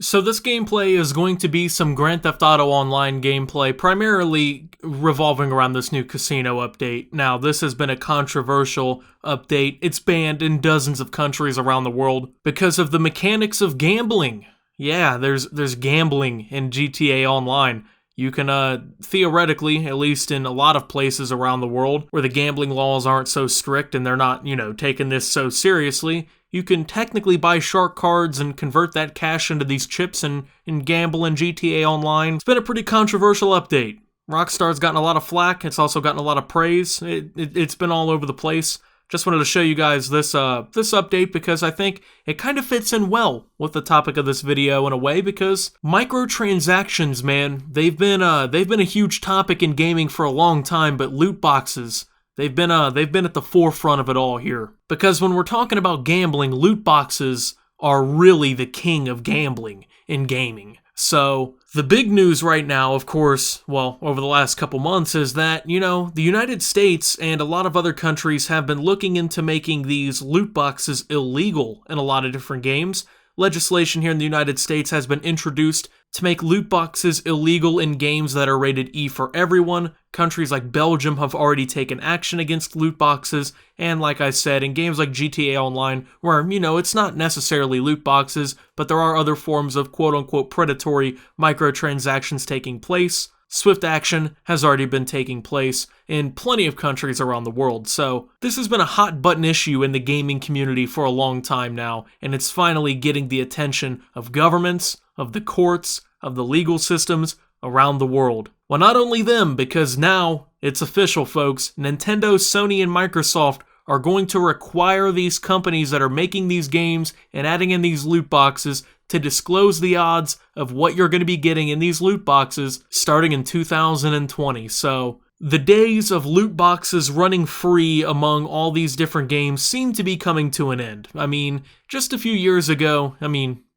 So this gameplay is going to be some Grand Theft Auto Online gameplay, primarily revolving around this new casino update. Now, this has been a controversial update. It's banned in dozens of countries around the world because of the mechanics of gambling. Yeah, there's gambling in GTA Online. You can, theoretically, at least in a lot of places around the world where the gambling laws aren't so strict and they're not, taking this so seriously, you can technically buy shark cards and convert that cash into these chips and gamble in GTA Online. It's been a pretty controversial update. Rockstar's gotten a lot of flack. It's also gotten a lot of praise. It's been all over the place. Just wanted to show you guys this update because I think it kind of fits in well with the topic of this video in a way, because microtransactions, man, they've been a huge topic in gaming for a long time, but loot boxes, they've been at the forefront of it all here. Because when we're talking about gambling, loot boxes are really the king of gambling in gaming. So the big news right now, of course, well, over the last couple months, is that, the United States and a lot of other countries have been looking into making these loot boxes illegal in a lot of different games. Legislation here in the United States has been introduced to make loot boxes illegal in games that are rated E for everyone. Countries like Belgium have already taken action against loot boxes, and like I said, in games like GTA Online, where, it's not necessarily loot boxes, but there are other forms of quote-unquote predatory microtransactions taking place, swift action has already been taking place in plenty of countries around the world. So this has been a hot button issue in the gaming community for a long time now, and it's finally getting the attention of governments, of the courts, of the legal systems around the world. Well, not only them, because now it's official, folks. Nintendo, Sony, and Microsoft are going to require these companies that are making these games and adding in these loot boxes to disclose the odds of what you're going to be getting in these loot boxes starting in 2020. So the days of loot boxes running free among all these different games seem to be coming to an end. I mean, just a few years ago,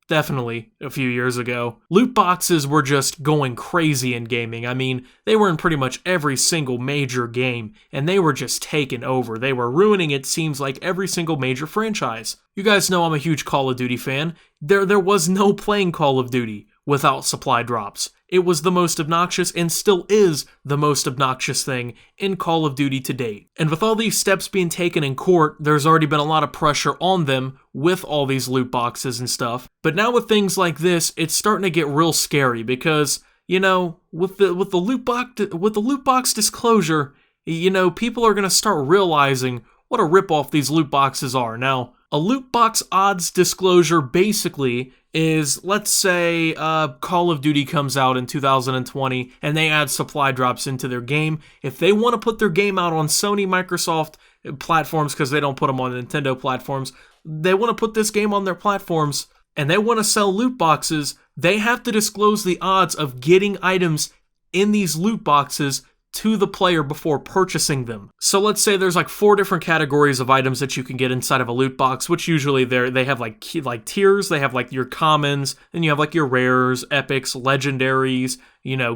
definitely a few years ago, loot boxes were just going crazy in gaming. I mean, they were in pretty much every single major game, and they were just taking over. They were ruining, it seems like, every single major franchise. You guys know I'm a huge Call of Duty fan. There was no playing Call of Duty without supply drops. It was the most obnoxious and still is the most obnoxious thing in Call of Duty to date. And with all these steps being taken in court, there's already been a lot of pressure on them with all these loot boxes and stuff. But now with things like this, it's starting to get real scary because, with the loot box disclosure, people are going to start realizing what a ripoff these loot boxes are. Now, a loot box odds disclosure basically is, let's say Call of Duty comes out in 2020 and they add supply drops into their game. If they want to put their game out on Sony, Microsoft platforms, because they don't put them on Nintendo platforms, they want to put this game on their platforms and they want to sell loot boxes, they have to disclose the odds of getting items in these loot boxes to the player before purchasing them. So let's say there's like 4 different categories of items that you can get inside of a loot box, which usually they have like tiers. They have like your commons, then you have like your rares, epics, legendaries,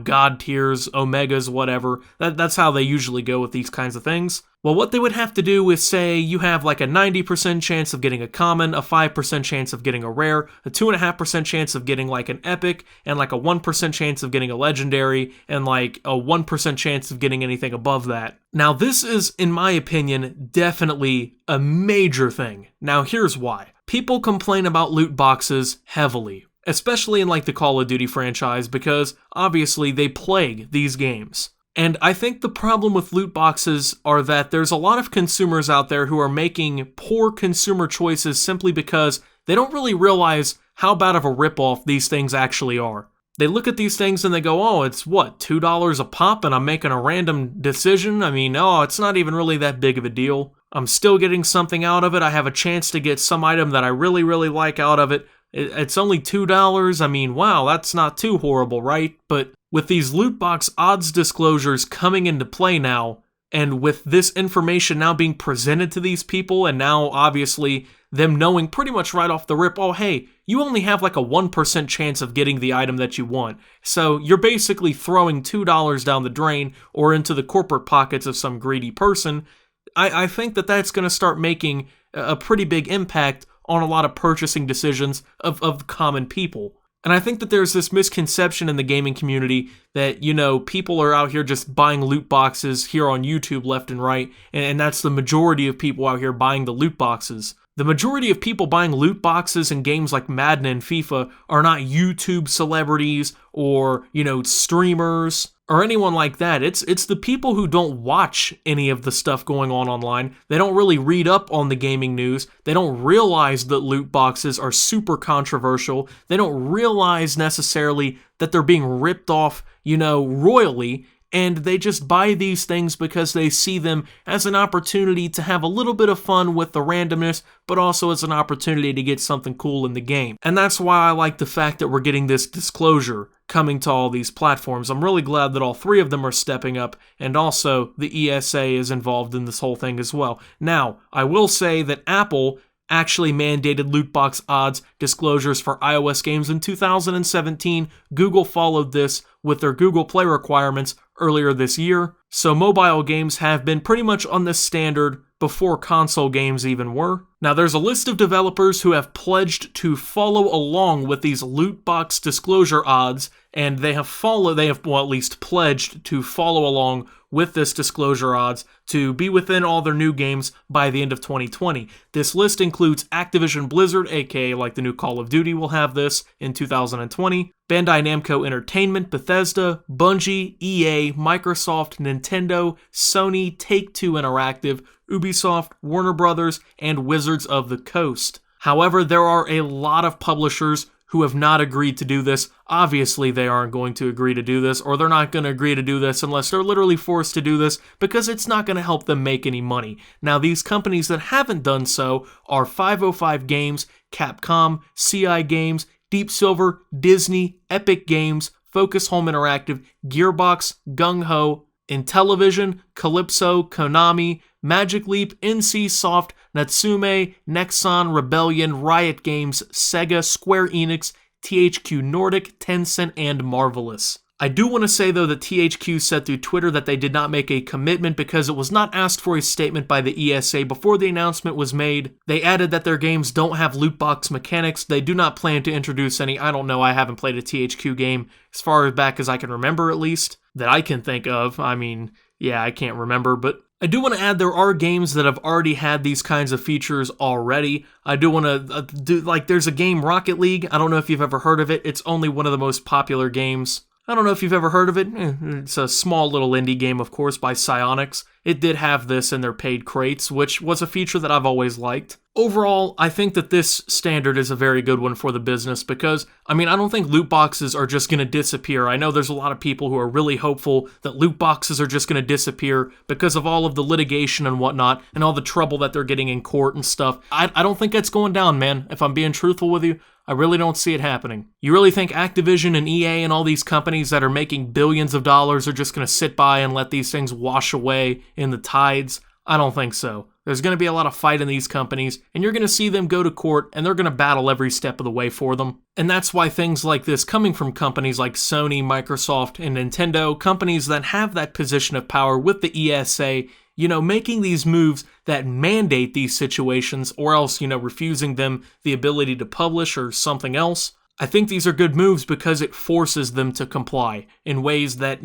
god tiers, omegas, whatever. That's how they usually go with these kinds of things. Well, what they would have to do is say you have like a 90% chance of getting a common, a 5% chance of getting a rare, a 2.5% chance of getting like an epic, and like a 1% chance of getting a legendary, and like a 1% chance of getting anything above that. Now, this is, in my opinion, definitely a major thing. Now, here's why. People complain about loot boxes heavily, especially in like the Call of Duty franchise, because obviously they plague these games. And I think the problem with loot boxes are that there's a lot of consumers out there who are making poor consumer choices simply because they don't really realize how bad of a ripoff these things actually are. They look at these things and they go, oh, it's what, $2 a pop and I'm making a random decision? It's not even really that big of a deal. I'm still getting something out of it. I have a chance to get some item that I really, really like out of it. It's only $2. Wow, that's not too horrible, right? But with these loot box odds disclosures coming into play now, and with this information now being presented to these people, and now obviously them knowing pretty much right off the rip, oh hey, you only have like a 1% chance of getting the item that you want. So you're basically throwing $2 down the drain or into the corporate pockets of some greedy person. I think that that's going to start making a pretty big impact on a lot of purchasing decisions of common people. And I think that there's this misconception in the gaming community that, people are out here just buying loot boxes here on YouTube left and right, and that's the majority of people out here buying the loot boxes. The majority of people buying loot boxes in games like Madden and FIFA are not YouTube celebrities or, streamers or anyone like that. It's the people who don't watch any of the stuff going on online. They don't really read up on the gaming news. They don't realize that loot boxes are super controversial. They don't realize necessarily that they're being ripped off, royally. And they just buy these things because they see them as an opportunity to have a little bit of fun with the randomness, but also as an opportunity to get something cool in the game. And that's why I like the fact that we're getting this disclosure coming to all these platforms. I'm really glad that all three of them are stepping up, and also the ESA is involved in this whole thing as well. Now, I will say that Apple actually mandated loot box odds disclosures for iOS games in 2017. Google followed this with their Google Play requirements earlier this year. So mobile games have been pretty much on this standard before console games even were. Now there's a list of developers who have pledged to follow along with these loot box disclosure odds, and they have at least pledged to follow along with this disclosure odds to be within all their new games by the end of 2020. This list includes Activision Blizzard, aka like the new Call of Duty will have this in 2020, Bandai Namco Entertainment, Bethesda, Bungie, EA, Microsoft, Nintendo, Sony, Take-Two Interactive, Ubisoft, Warner Brothers, and Wizards of the Coast. However, there are a lot of publishers who have not agreed to do this. Obviously, they aren't going to agree to do this, or they're not going to agree to do this unless they're literally forced to do this, because it's not going to help them make any money. Now, these companies that haven't done so are 505 Games, Capcom, CI Games, Deep Silver, Disney, Epic Games, Focus Home Interactive, Gearbox, Gung Ho, Intellivision, Calypso, Konami, Magic Leap, NCSoft, Natsume, Nexon, Rebellion, Riot Games, Sega, Square Enix, THQ Nordic, Tencent, and Marvelous. I do want to say, though, that THQ said through Twitter that they did not make a commitment because it was not asked for a statement by the ESA before the announcement was made. They added that their games don't have loot box mechanics. They do not plan to introduce any. I don't know, I haven't played a THQ game as far back as I can remember, at least, that I can think of. I mean, yeah, I can't remember, but I do want to add there are games that have already had these kinds of features already. I do want to there's a game, Rocket League. I don't know if you've ever heard of it. It's only one of the most popular games. I don't know if you've ever heard of it. It's a small little indie game, of course, by Psyonix. It did have this in their paid crates, which was a feature that I've always liked. Overall, I think that this standard is a very good one for the business because, I don't think loot boxes are just going to disappear. I know there's a lot of people who are really hopeful that loot boxes are just going to disappear because of all of the litigation and whatnot and all the trouble that they're getting in court and stuff. I don't think that's going down, man. If I'm being truthful with you, I really don't see it happening. You really think Activision and EA and all these companies that are making billions of dollars are just going to sit by and let these things wash away in the tides? I don't think so. There's going to be a lot of fight in these companies, and you're going to see them go to court, and they're going to battle every step of the way for them. And that's why things like this coming from companies like Sony, Microsoft, and Nintendo, companies that have that position of power with the ESA, making these moves that mandate these situations or else, refusing them the ability to publish or something else. I think these are good moves because it forces them to comply in ways that,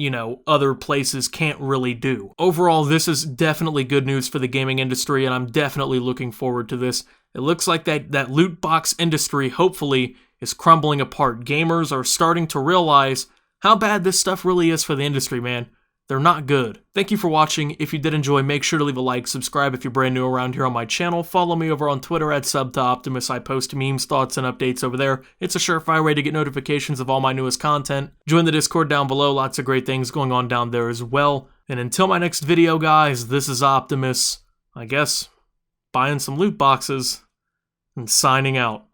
other places can't really do. Overall, this is definitely good news for the gaming industry, and I'm definitely looking forward to this. It looks like that loot box industry, hopefully, is crumbling apart. Gamers are starting to realize how bad this stuff really is for the industry, man. They're not good. Thank you for watching. If you did enjoy, make sure to leave a like, subscribe if you're brand new around here on my channel, follow me over on Twitter at @SubToOptimus. I post memes, thoughts, and updates over there. It's a surefire way to get notifications of all my newest content. Join the Discord down below, lots of great things going on down there as well. And until my next video, guys, this is Optimus, I guess, buying some loot boxes and signing out.